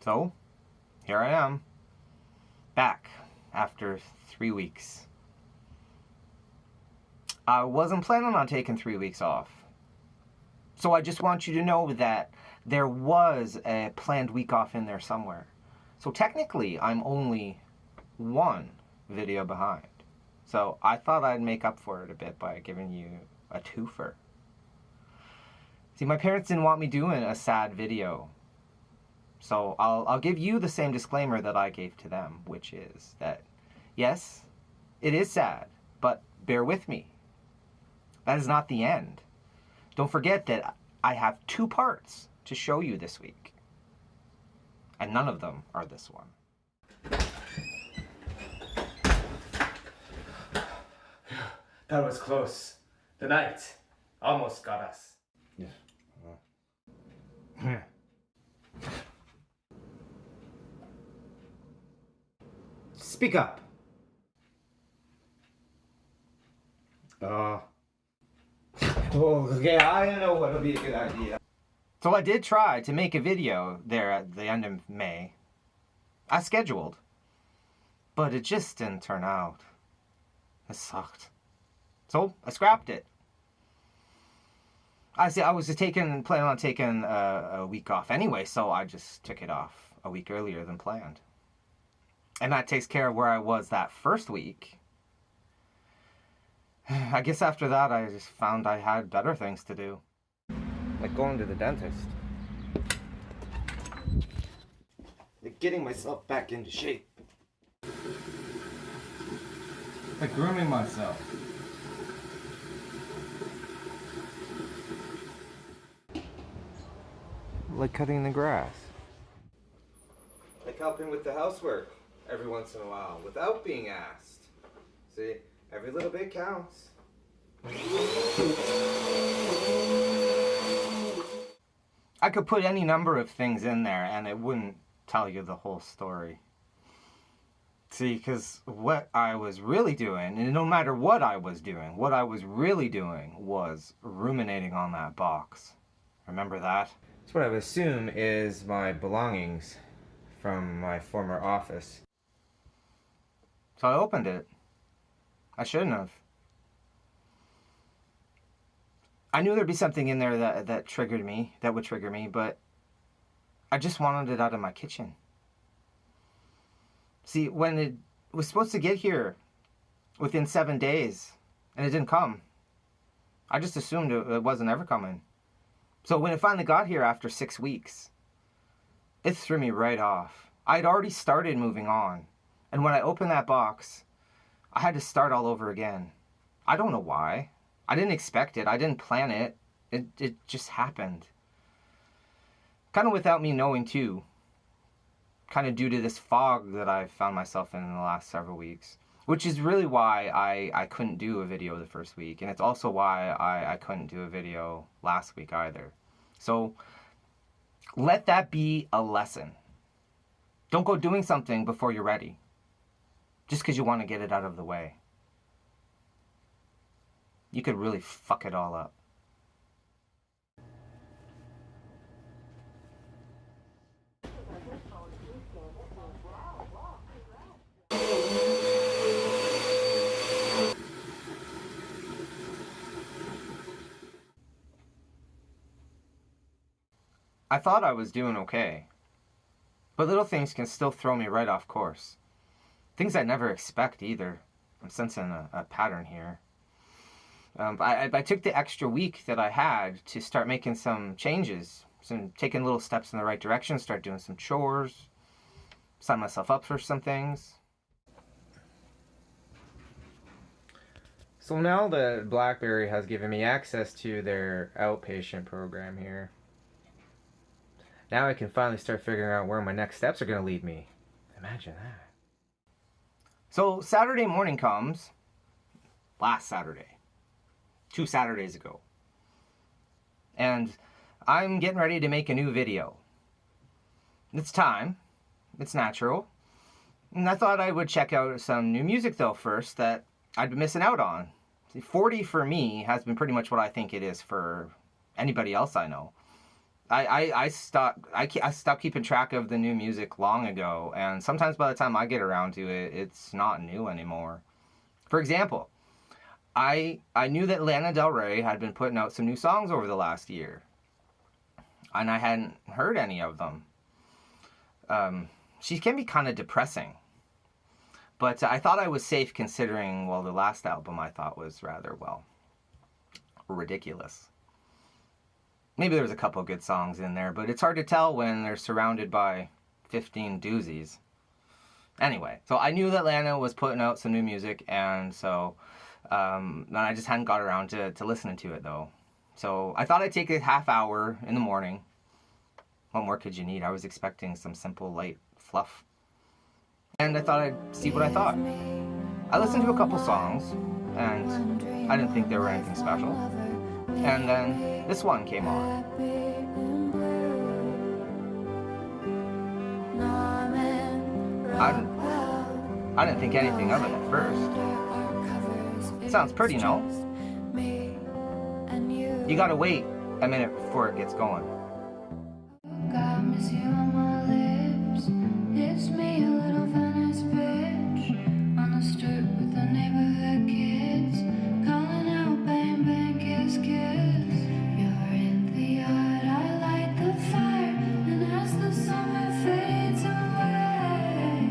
So, here I am, back after 3 weeks. I wasn't planning on taking 3 weeks off. So I just want you to know that there was a planned week off in there somewhere. So technically, I'm only one video behind. So I thought I'd make up for it a bit by giving you a twofer. See, my parents didn't want me doing a sad video. So I'll give you the same disclaimer that I gave to them, which is that, yes, it is sad, but bear with me. That is not the end. Don't forget that I have 2 parts to show you this week. And none of them are this one. That was close. The night almost got us. Yeah. Speak up. Okay, I don't know what'll be a good idea. So I did try to make a video there at the end of May. I scheduled. But it just didn't turn out. It sucked. So I scrapped it. I was planning on taking a week off anyway, so I just took it off a week earlier than planned. And that takes care of where I was that first week. I guess after that, I just found I had better things to do. Like going to the dentist. Like getting myself back into shape. Like grooming myself. Like cutting the grass. Like helping with the housework every once in a while without being asked. See, every little bit counts. I could put any number of things in there and it wouldn't tell you the whole story. See, because what I was really doing, and no matter what I was doing, what I was really doing was ruminating on that box. Remember that? That's what I would assume is my belongings from my former office. So I opened it. I shouldn't have. I knew there'd be something in there that would trigger me, but I just wanted it out of my kitchen. See, when it was supposed to get here within 7 days, and it didn't come, I just assumed it wasn't ever coming. So when it finally got here after 6 weeks, it threw me right off. I'd already started moving on, and when I opened that box, I had to start all over again. I don't know why. I didn't expect it. I didn't plan it. It just happened. Kind of without me knowing too. Kind of due to this fog that I found myself in the last several weeks. Which is really why I couldn't do a video the first week. And it's also why I couldn't do a video last week either. So let that be a lesson. Don't go doing something before you're ready. Just because you want to get it out of the way. You could really fuck it all up. I thought I was doing okay. But little things can still throw me right off course. Things I never expect either. I'm sensing a pattern here. I took the extra week that I had to start making some changes, taking little steps in the right direction, start doing some chores, sign myself up for some things. So now that BlackBerry has given me access to their outpatient program here, now I can finally start figuring out where my next steps are going to lead me. Imagine that. So Saturday morning comes, last Saturday. 2 Saturdays ago. And I'm getting ready to make a new video. It's time. It's natural. And I thought I would check out some new music though first that I'd been missing out on. See, 40 for me has been pretty much what I think it is for anybody else I know. I stopped keeping track of the new music long ago, and sometimes by the time I get around to it, it's not new anymore. For example, I knew that Lana Del Rey had been putting out some new songs over the last year, and I hadn't heard any of them. She can be kind of depressing, but I thought I was safe considering, well, the last album I thought was rather, well, ridiculous. Maybe there was a couple good songs in there, but it's hard to tell when they're surrounded by 15 doozies. Anyway, so I knew that Lana was putting out some new music, and so I just hadn't got around to listening to it, though. So I thought I'd take a half hour in the morning. What more could you need? I was expecting some simple, light fluff. And I thought I'd see what I thought. I listened to a couple songs, and I didn't think they were anything special. And then this one came on. I didn't think anything of it at first. It sounds pretty, no? You gotta wait a minute before it gets going. Got miss you on my lips. It's me, a little Venice bitch, on the strip with the neighborhood kids, calling out bang bang kiss kiss. You're in the yard, I light the fire, and as the summer fades away,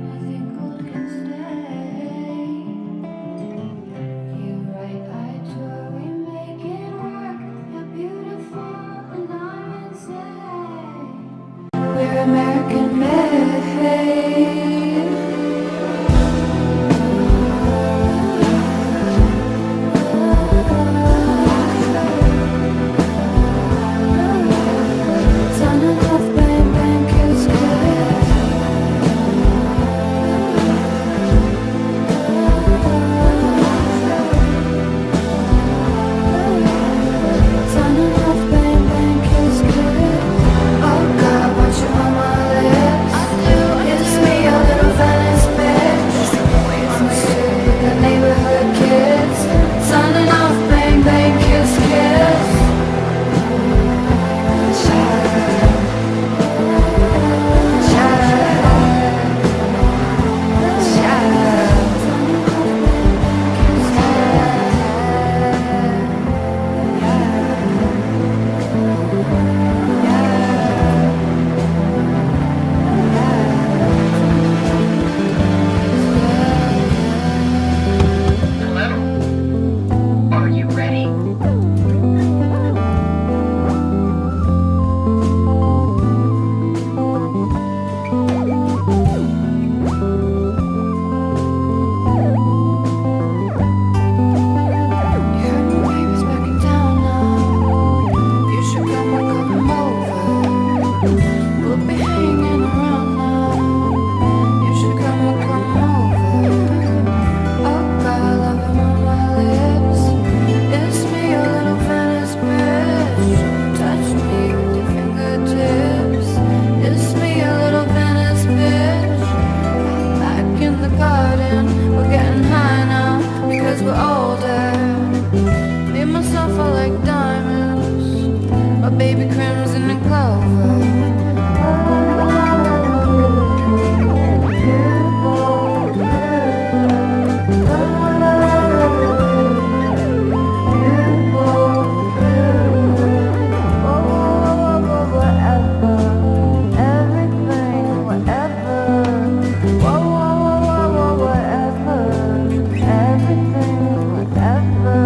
I think we'll stay. You right, I tour, we make it work. You're beautiful, and I'm insane. We're American made. Son of bang bang kiss kiss. Son of bang bang kiss kiss. Oh God, want you on my lips. It's me, a little Venice bitch, on the street with the neighborhood kids, signing off bang bang kiss kiss. Hello? Are you ready? You heard my baby's back in town now. You should come over. We'll be hanging around now. You should come over. Oh God, I love him on my lips. It's me, a little Venice bitch. Touch me with your fingertips. It's me, a little Venice bitch. Back in the garden, we're getting high now because we're older. Me and myself are like diamonds, my baby crimson and clover. Everything, whatever. Whatever. Everything, whatever.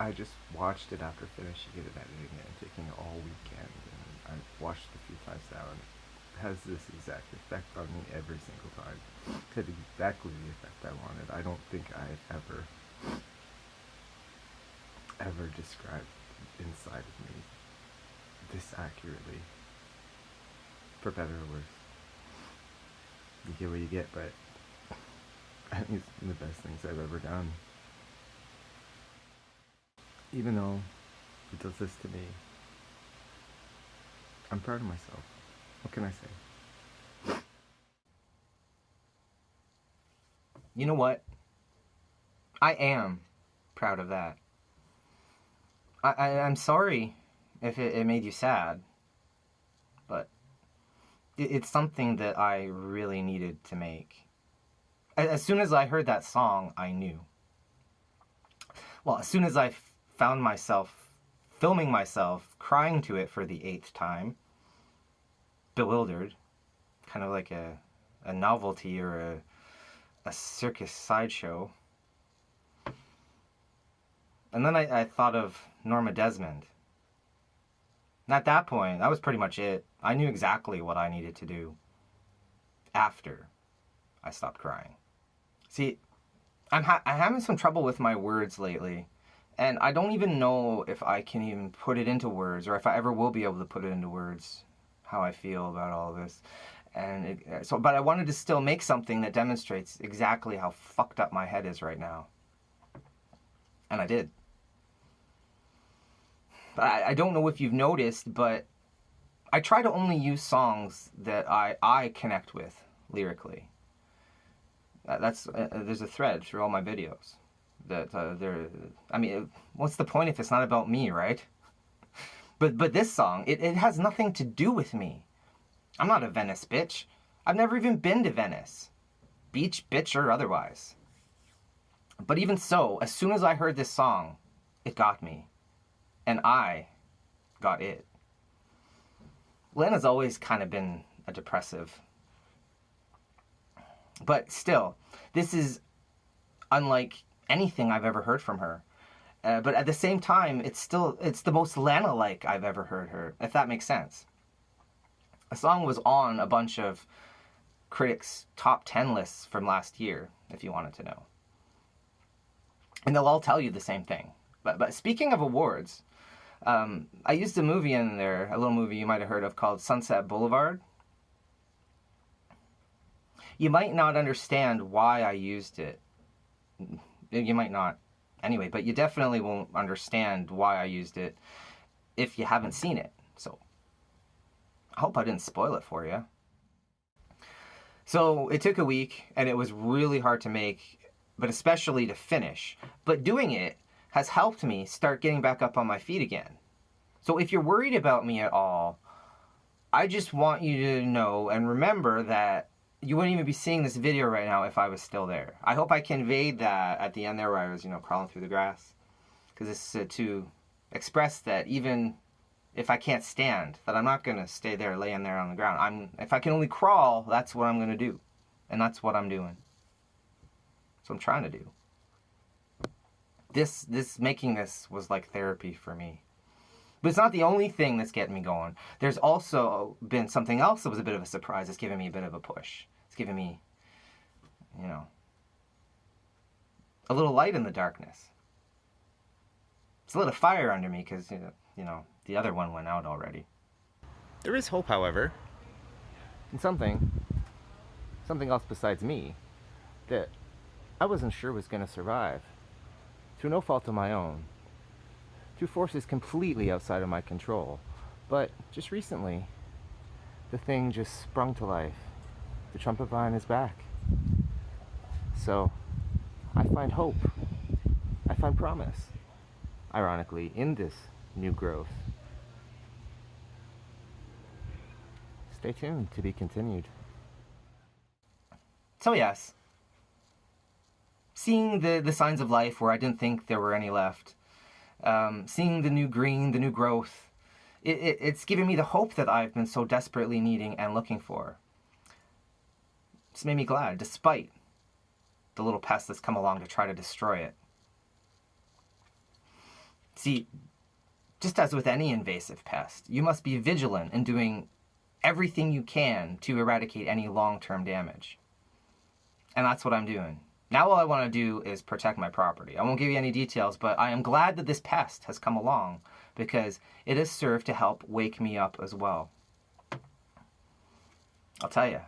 I just watched it after finishing it and editing it and taking it all weekend, and I've watched it a few times now, and it has this exact effect on me every single time. It had exactly the effect I wanted. I don't think I've ever described inside of me this accurately, for better or worse. You get what you get, but I think it's one of the best things I've ever done. Even though it does this to me, I'm proud of myself. What can I say? You know what? I am proud of that. I'm sorry if it made you sad, but it's something that I really needed to make. As soon as I heard that song, I knew. Well, as soon as I found myself filming myself crying to it for the 8th time, bewildered, kind of like a novelty or a circus sideshow. And then I thought of Norma Desmond. And at that point, that was pretty much it. I knew exactly what I needed to do after I stopped crying. See, I'm having some trouble with my words lately, and I don't even know if I can even put it into words, or if I ever will be able to put it into words, how I feel about all this. And but I wanted to still make something that demonstrates exactly how fucked up my head is right now. And I did. But I don't know if you've noticed, but I try to only use songs that I connect with lyrically. There's a thread through all my videos. I mean, what's the point if it's not about me, right? But this song, it has nothing to do with me. I'm not a Venice bitch. I've never even been to Venice. Beach, bitch, or otherwise. But even so, as soon as I heard this song, it got me. And I got it. Lena's always kind of been a depressive. But still, this is unlike anything I've ever heard from her. But at the same time, it's the most Lana-like I've ever heard her, if that makes sense. The song was on a bunch of critics' top 10 lists from last year, if you wanted to know. And they'll all tell you the same thing. But speaking of awards, I used a movie in there, a little movie you might have heard of called Sunset Boulevard. You might not understand why I used it. You might not. Anyway, but you definitely won't understand why I used it if you haven't seen it. So, I hope I didn't spoil it for you. So, it took a week, and it was really hard to make, but especially to finish. But doing it has helped me start getting back up on my feet again. So, if you're worried about me at all, I just want you to know and remember that you wouldn't even be seeing this video right now if I was still there. I hope I conveyed that at the end there where I was, crawling through the grass. Because it's to express that even if I can't stand, that I'm not going to stay there laying there on the ground. If I can only crawl, that's what I'm going to do. And that's what I'm doing. That's what I'm trying to do. Making this was like therapy for me. But it's not the only thing that's getting me going. There's also been something else that was a bit of a surprise. It's giving me a bit of a push. It's giving me, a little light in the darkness. It's a little fire under me because, the other one went out already. There is hope, however. And something else besides me that I wasn't sure was going to survive. Through no fault of my own. Through forces completely outside of my control. But just recently, the thing just sprung to life. The trumpet vine is back. So, I find hope. I find promise. Ironically, in this new growth. Stay tuned to be continued. So yes, seeing the signs of life where I didn't think there were any left, seeing the new green, the new growth, it's given me the hope that I've been so desperately needing and looking for. It's made me glad, despite the little pest that's come along to try to destroy it. See, just as with any invasive pest, you must be vigilant in doing everything you can to eradicate any long-term damage. And that's what I'm doing. Now all I want to do is protect my property. I won't give you any details, but I am glad that this pest has come along because it has served to help wake me up as well. I'll tell you,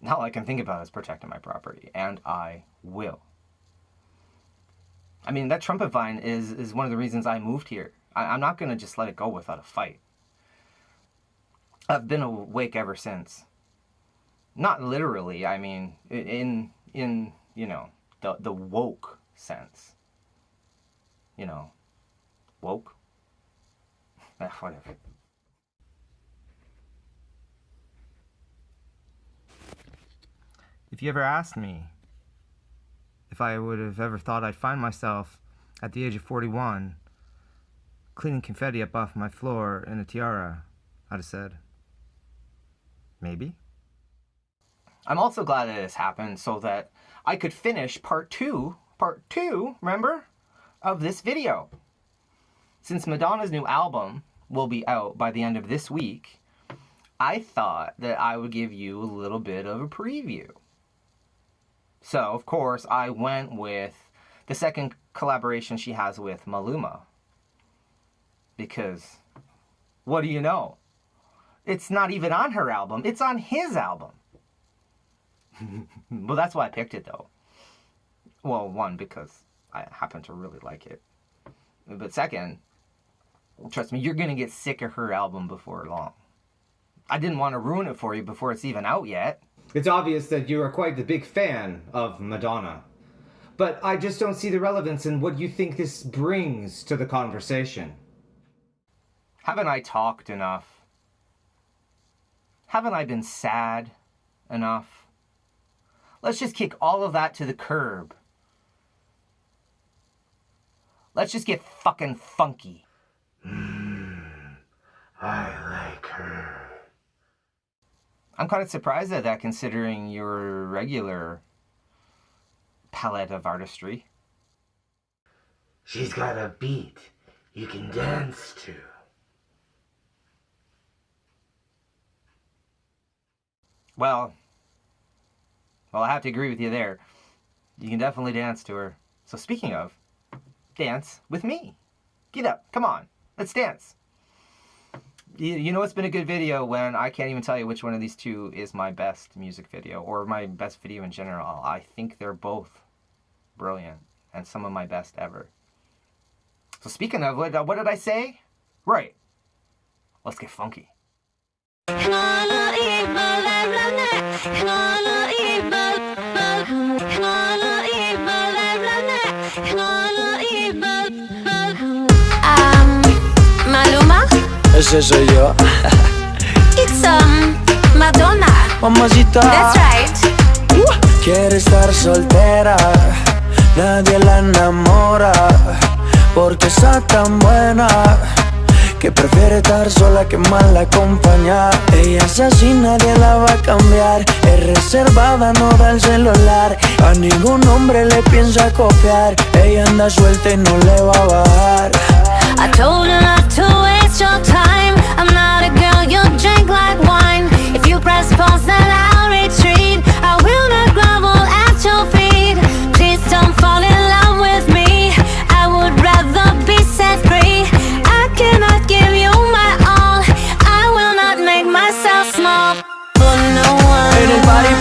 now all I can think about is protecting my property, and I will. I mean, that trumpet vine is one of the reasons I moved here. I'm not going to just let it go without a fight. I've been awake ever since. Not literally, I mean, in you know, the woke sense. You know, woke? Whatever. If you ever asked me if I would have ever thought I'd find myself at the age of 41 cleaning confetti up off my floor in a tiara, I'd have said, maybe. I'm also glad that this happened so that I could finish part two, remember, of this video. Since Madonna's new album will be out by the end of this week, I thought that I would give you a little bit of a preview. So, of course, I went with the second collaboration she has with Maluma. Because, what do you know? It's not even on her album, it's on his album. Well, that's why I picked it, though. Well, one, because I happen to really like it. But second, trust me, you're going to get sick of her album before long. I didn't want to ruin it for you before it's even out yet. It's obvious that you are quite the big fan of Madonna. But I just don't see the relevance in what you think this brings to the conversation. Haven't I talked enough? Haven't I been sad enough? Let's just kick all of that to the curb. Let's just get fucking funky. I like her. I'm kind of surprised at that considering your regular palette of artistry. She's got a beat you can dance to. Well, I have to agree with you there. You can definitely dance to her. So speaking of, dance with me. Get up, come on, let's dance. You know it's been a good video when I can't even tell you which one of these two is my best music video or my best video in general. I think they're both brilliant and some of my best ever. So speaking of, what did I say? Right, let's get funky. Maluma, Ese soy yo. it's Madonna. Mamacita. That's right. Quiere estar soltera, nadie la enamora, porque está tan buena que prefiere estar sola que mal acompañada. Ella es así, nadie la va a cambiar. Es reservada, no da el celular. A ningún hombre le piensa copiar. Ella anda suelta y no le va a bajar. I told her not to waste your time. I'm not a girl you drink like wine. If you press pause then I'll retreat. I will not grovel at your feet. Please don't fall in love with me. I would rather be set free. I cannot give you my all. I will not make myself small for no one. En el party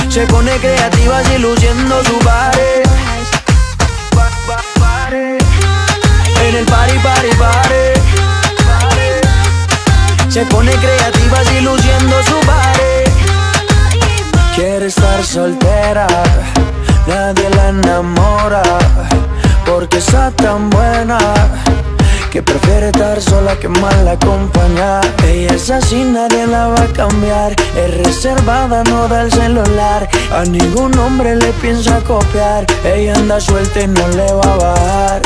se pone creativa y luciendo su body. En el party se pone creativa y luciendo su body. Quiere estar soltera, nadie la enamora, porque está tan buena que prefiere estar sola que mal acompañada. Ella es así, nadie la va a cambiar. Es reservada, no da el celular. A ningún hombre le piensa copiar. Ella anda suelta y no le va a bajar.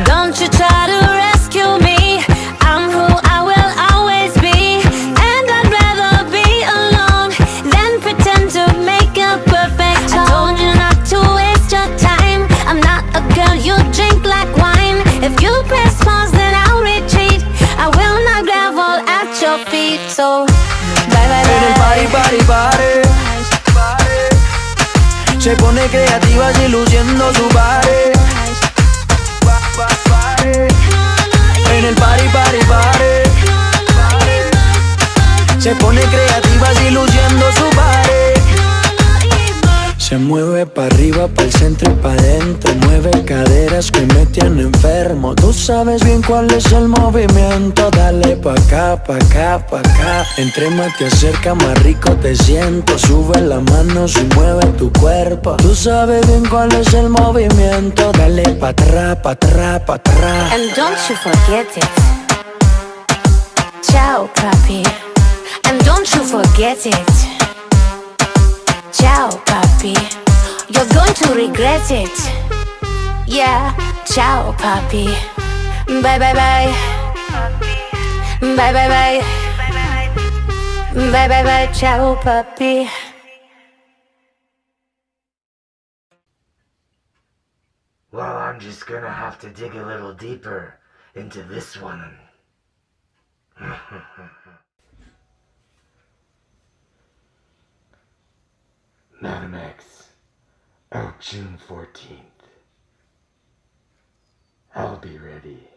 Don't you try to rescue me. I'm who I will always be. And I'd rather be alone than pretend to make a perfect home. I told you not to waste your time. party, party. Se pone creativa y luciendo su party. En el party, party, party. Se pone creativa y luciendo su party. Se mueve pa' arriba, pa' el centro y pa' adentro. Mueve caderas que me tienen enfermo. Tú sabes bien cuál es el movimiento. Dale pa' acá, pa' acá, pa' acá. Entre más te acerca, más rico te siento. Sube las manos y mueve tu cuerpo. Tú sabes bien cuál es el movimiento. Dale pa' atrás, pa' atrás, pa' atrás. And don't you forget it. Ciao, papi. And don't you forget it. Ciao, papi. You're going to regret it. Yeah, ciao, papi. Bye, bye, bye. Bye, bye, bye. Bye, bye, bye. Ciao, papi. Well, I'm just gonna have to dig a little deeper into this one. Madam X, out June 14th. I'll be ready.